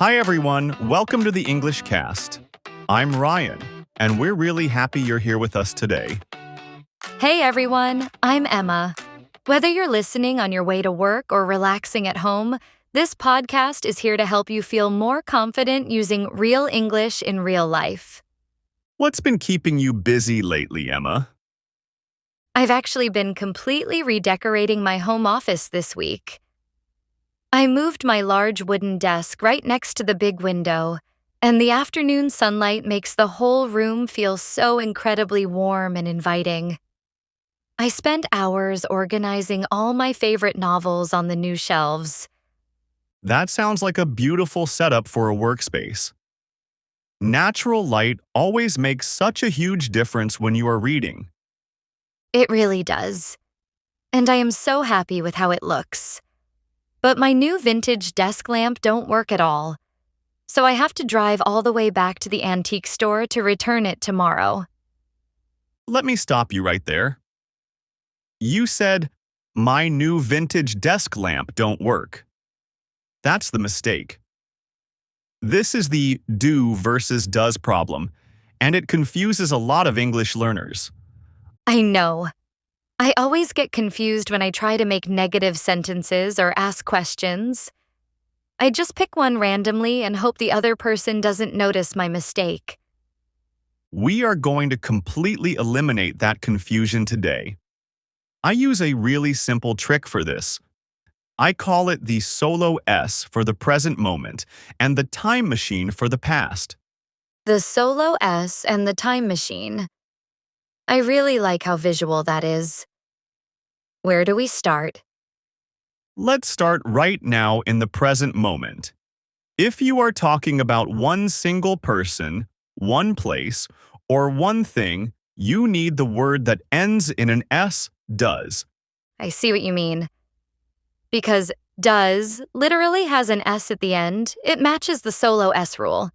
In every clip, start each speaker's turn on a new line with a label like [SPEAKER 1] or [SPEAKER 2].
[SPEAKER 1] Hi everyone, welcome to the English Cast. I'm Ryan, and we're really happy you're here with us today.
[SPEAKER 2] Hey everyone, I'm Emma. Whether you're listening on your way to work or relaxing at home, this podcast is here to help you feel more confident using real English in real life.
[SPEAKER 1] What's been keeping you busy lately, Emma?
[SPEAKER 2] I've actually been completely redecorating my home office this week. I moved my large wooden desk right next to the big window, and the afternoon sunlight makes the whole room feel so incredibly warm and inviting. I spent hours organizing all my favorite novels on the new shelves.
[SPEAKER 1] That sounds like a beautiful setup for a workspace. Natural light always makes such a huge difference when you are reading.
[SPEAKER 2] It really does. And I am so happy with how it looks. But my new vintage desk lamp don't work at all, so I have to drive all the way back to the antique store to return it tomorrow.
[SPEAKER 1] Let me stop you right there. You said, my new vintage desk lamp don't work. That's the mistake. This is the do versus does problem, and it confuses a lot of English learners.
[SPEAKER 2] I know. I always get confused when I try to make negative sentences or ask questions. I just pick one randomly and hope the other person doesn't notice my mistake.
[SPEAKER 1] We are going to completely eliminate that confusion today. I use a really simple trick for this. I call it the solo S for the present moment and the time machine for the past.
[SPEAKER 2] The solo S and the time machine. I really like how visual that is. Where do we start?
[SPEAKER 1] Let's start right now in the present moment. If you are talking about one single person, one place, or one thing, you need the word that ends in an S, does.
[SPEAKER 2] I see what you mean. Because does literally has an S at the end, it matches the solo S rule.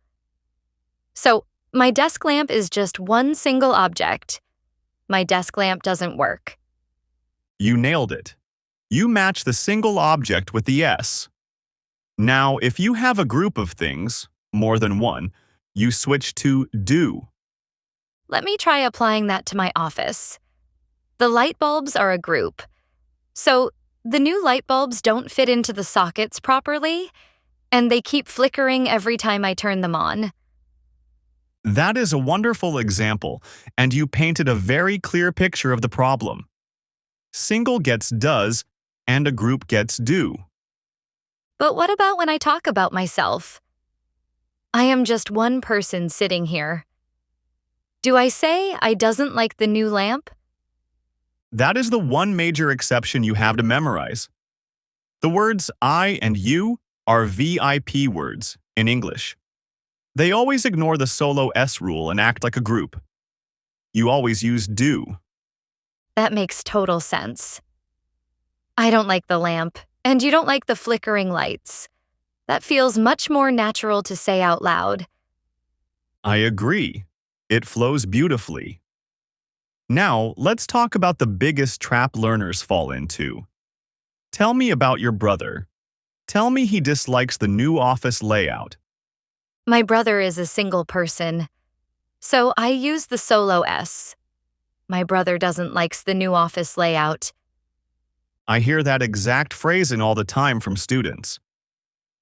[SPEAKER 2] So, my desk lamp is just one single object. My desk lamp doesn't work.
[SPEAKER 1] You nailed it. You match the single object with the S. Now, if you have a group of things, more than one, you switch to do.
[SPEAKER 2] Let me try applying that to my office. The light bulbs are a group. So, the new light bulbs don't fit into the sockets properly, and they keep flickering every time I turn them on.
[SPEAKER 1] That is a wonderful example, and you painted a very clear picture of the problem. Single gets does, and a group gets do.
[SPEAKER 2] But what about when I talk about myself? I am just one person sitting here. Do I say I doesn't like the new lamp?
[SPEAKER 1] That is the one major exception you have to memorize. The words I and you are VIP words in English. They always ignore the solo S rule and act like a group. You always use do.
[SPEAKER 2] That makes total sense. I don't like the lamp, and you don't like the flickering lights. That feels much more natural to say out loud.
[SPEAKER 1] I agree. It flows beautifully. Now, let's talk about the biggest trap learners fall into. Tell me about your brother. Tell me he dislikes the new office layout.
[SPEAKER 2] My brother is a single person, so I use the solo S. My brother doesn't like the new office layout.
[SPEAKER 1] I hear that exact phrasing all the time from students.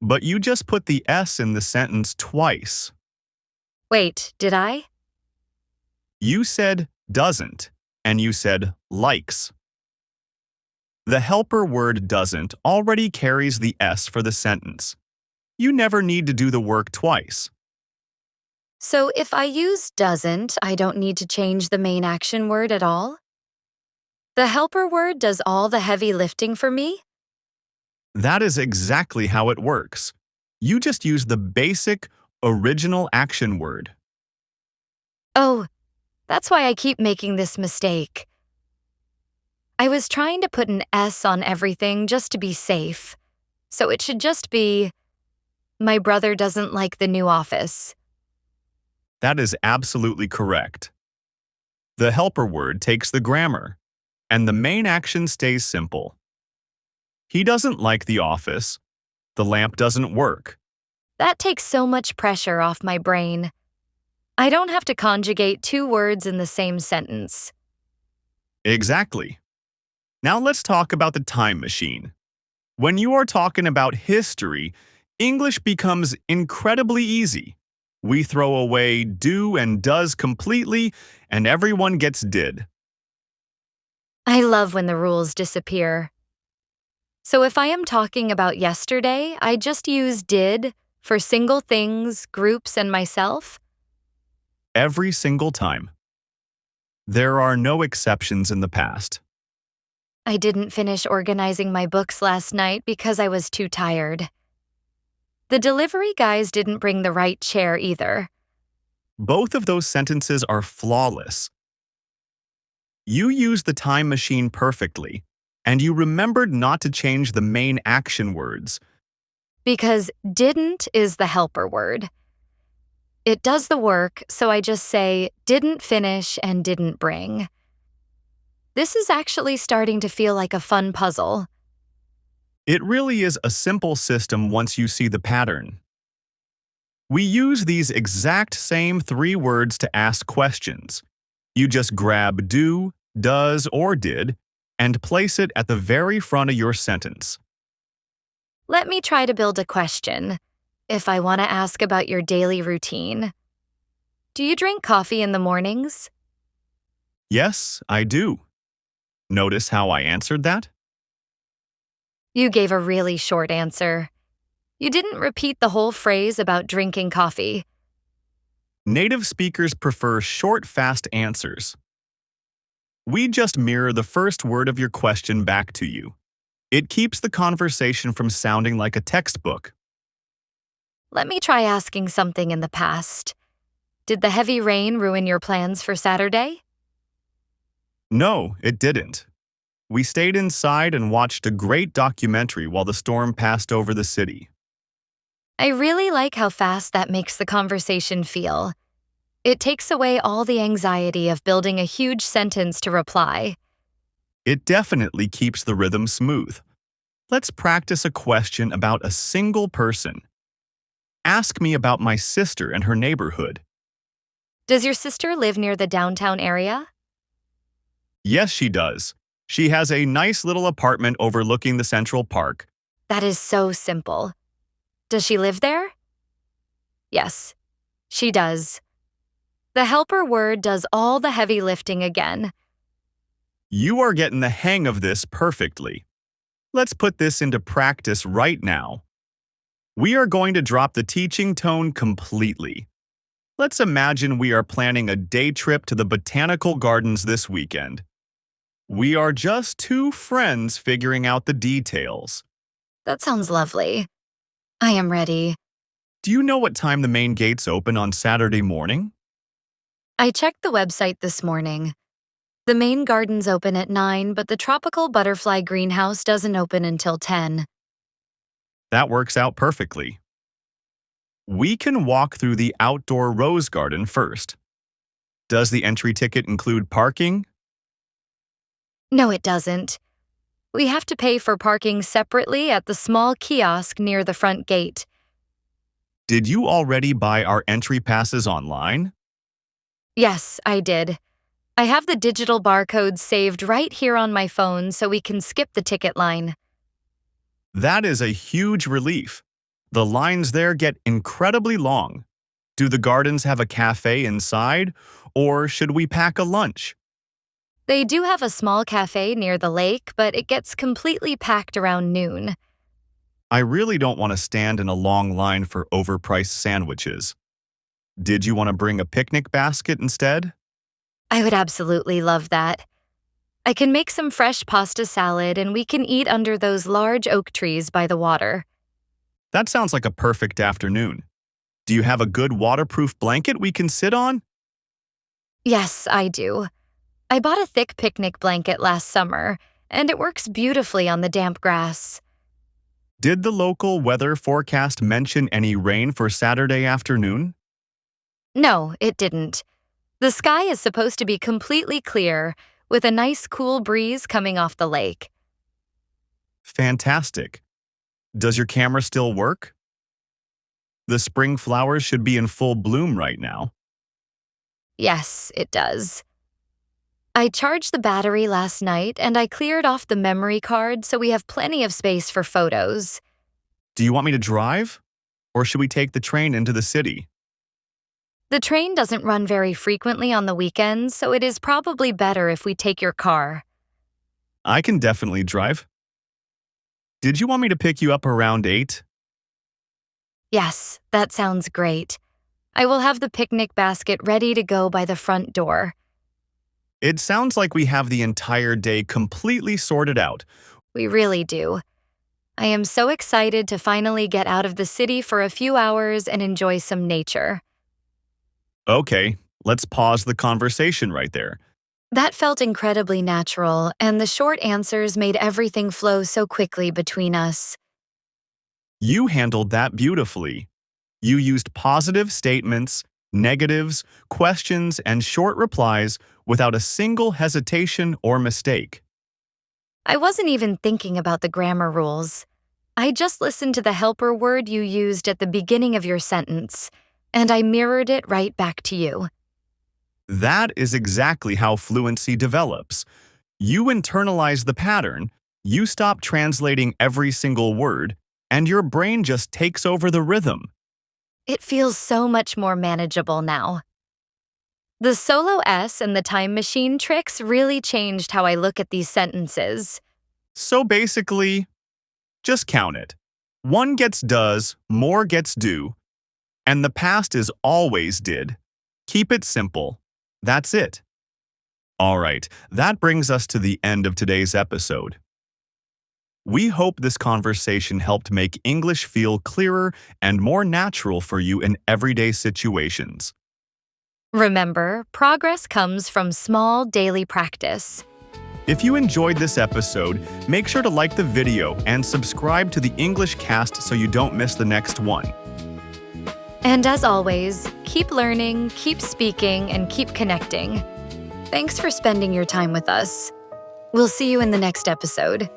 [SPEAKER 1] But you just put the S in the sentence twice.
[SPEAKER 2] Wait, did I?
[SPEAKER 1] You said doesn't, and you said likes. The helper word doesn't already carries the S for the sentence. You never need to do the work twice.
[SPEAKER 2] So if I use doesn't, I don't need to change the main action word at all? The helper word does all the heavy lifting for me?
[SPEAKER 1] That is exactly how it works. You just use the basic, original action word.
[SPEAKER 2] Oh, that's why I keep making this mistake. I was trying to put an S on everything just to be safe. So it should just be, my brother doesn't like the new office.
[SPEAKER 1] That is absolutely correct. The helper word takes the grammar, and the main action stays simple. He doesn't like the office. The lamp doesn't work.
[SPEAKER 2] That takes so much pressure off my brain. I don't have to conjugate two words in the same sentence.
[SPEAKER 1] Exactly. Now let's talk about the time machine. When you are talking about history, English becomes incredibly easy. We throw away do and does completely, and everyone gets did.
[SPEAKER 2] I love when the rules disappear. So if I am talking about yesterday, I just use did for single things, groups, and myself.
[SPEAKER 1] Every single time. There are no exceptions in the past.
[SPEAKER 2] I didn't finish organizing my books last night because I was too tired. The delivery guys didn't bring the right chair either.
[SPEAKER 1] Both of those sentences are flawless. You used the time machine perfectly, and you remembered not to change the main action words.
[SPEAKER 2] Because didn't is the helper word. It does the work, so I just say didn't finish and didn't bring. This is actually starting to feel like a fun puzzle.
[SPEAKER 1] It really is a simple system once you see the pattern. We use these exact same three words to ask questions. You just grab do, does, or did, and place it at the very front of your sentence.
[SPEAKER 2] Let me try to build a question. If I want to ask about your daily routine. Do you drink coffee in the mornings?
[SPEAKER 1] Yes, I do. Notice how I answered that?
[SPEAKER 2] You gave a really short answer. You didn't repeat the whole phrase about drinking coffee.
[SPEAKER 1] Native speakers prefer short, fast answers. We just mirror the first word of your question back to you. It keeps the conversation from sounding like a textbook.
[SPEAKER 2] Let me try asking something in the past. Did the heavy rain ruin your plans for Saturday?
[SPEAKER 1] No, it didn't. We stayed inside and watched a great documentary while the storm passed over the city.
[SPEAKER 2] I really like how fast that makes the conversation feel. It takes away all the anxiety of building a huge sentence to reply.
[SPEAKER 1] It definitely keeps the rhythm smooth. Let's practice a question about a single person. Ask me about my sister and her neighborhood.
[SPEAKER 2] Does your sister live near the downtown area?
[SPEAKER 1] Yes, she does. She has a nice little apartment overlooking the Central Park.
[SPEAKER 2] That is so simple. Does she live there? Yes, she does. The helper word does all the heavy lifting again.
[SPEAKER 1] You are getting the hang of this perfectly. Let's put this into practice right now. We are going to drop the teaching tone completely. Let's imagine we are planning a day trip to the botanical gardens this weekend. We are just two friends figuring out the details.
[SPEAKER 2] That sounds lovely. I am ready.
[SPEAKER 1] Do you know what time the main gates open on Saturday morning?
[SPEAKER 2] I checked the website this morning. The main gardens open at 9, but the tropical butterfly greenhouse doesn't open until 10.
[SPEAKER 1] That works out perfectly. We can walk through the outdoor rose garden first. Does the entry ticket include parking?
[SPEAKER 2] No, it doesn't. We have to pay for parking separately at the small kiosk near the front gate.
[SPEAKER 1] Did you already buy our entry passes online?
[SPEAKER 2] Yes, I did. I have the digital barcode saved right here on my phone so we can skip the ticket line.
[SPEAKER 1] That is a huge relief. The lines there get incredibly long. Do the gardens have a cafe inside, or should we pack a lunch?
[SPEAKER 2] They do have a small cafe near the lake, but it gets completely packed around noon.
[SPEAKER 1] I really don't want to stand in a long line for overpriced sandwiches. Did you want to bring a picnic basket instead?
[SPEAKER 2] I would absolutely love that. I can make some fresh pasta salad and we can eat under those large oak trees by the water.
[SPEAKER 1] That sounds like a perfect afternoon. Do you have a good waterproof blanket we can sit on?
[SPEAKER 2] Yes, I do. I bought a thick picnic blanket last summer, and it works beautifully on the damp grass.
[SPEAKER 1] Did the local weather forecast mention any rain for Saturday afternoon?
[SPEAKER 2] No, it didn't. The sky is supposed to be completely clear, with a nice cool breeze coming off the lake.
[SPEAKER 1] Fantastic. Does your camera still work? The spring flowers should be in full bloom right now.
[SPEAKER 2] Yes, it does. I charged the battery last night and I cleared off the memory card so we have plenty of space for photos.
[SPEAKER 1] Do you want me to drive? Or should we take the train into the city?
[SPEAKER 2] The train doesn't run very frequently on the weekends, so it is probably better if we take your car.
[SPEAKER 1] I can definitely drive. Did you want me to pick you up around 8?
[SPEAKER 2] Yes, that sounds great. I will have the picnic basket ready to go by the front door.
[SPEAKER 1] It sounds like we have the entire day completely sorted out.
[SPEAKER 2] We really do. I am so excited to finally get out of the city for a few hours and enjoy some nature.
[SPEAKER 1] Okay, let's pause the conversation right there.
[SPEAKER 2] That felt incredibly natural, and the short answers made everything flow so quickly between us.
[SPEAKER 1] You handled that beautifully. You used positive statements, negatives, questions, and short replies without a single hesitation or mistake.
[SPEAKER 2] I wasn't even thinking about the grammar rules. I just listened to the helper word you used at the beginning of your sentence, and I mirrored it right back to you.
[SPEAKER 1] That is exactly how fluency develops. You internalize the pattern, you stop translating every single word, and your brain just takes over the rhythm.
[SPEAKER 2] It feels so much more manageable now. The solo S and the time machine tricks really changed how I look at these sentences.
[SPEAKER 1] So basically, just count it. One gets does, more gets do, and the past is always did. Keep it simple. That's it. All right, that brings us to the end of today's episode. We hope this conversation helped make English feel clearer and more natural for you in everyday situations.
[SPEAKER 2] Remember, progress comes from small daily practice.
[SPEAKER 1] If you enjoyed this episode, make sure to like the video and subscribe to the English Cast so you don't miss the next one.
[SPEAKER 2] And as always, keep learning, keep speaking, and keep connecting. Thanks for spending your time with us. We'll see you in the next episode.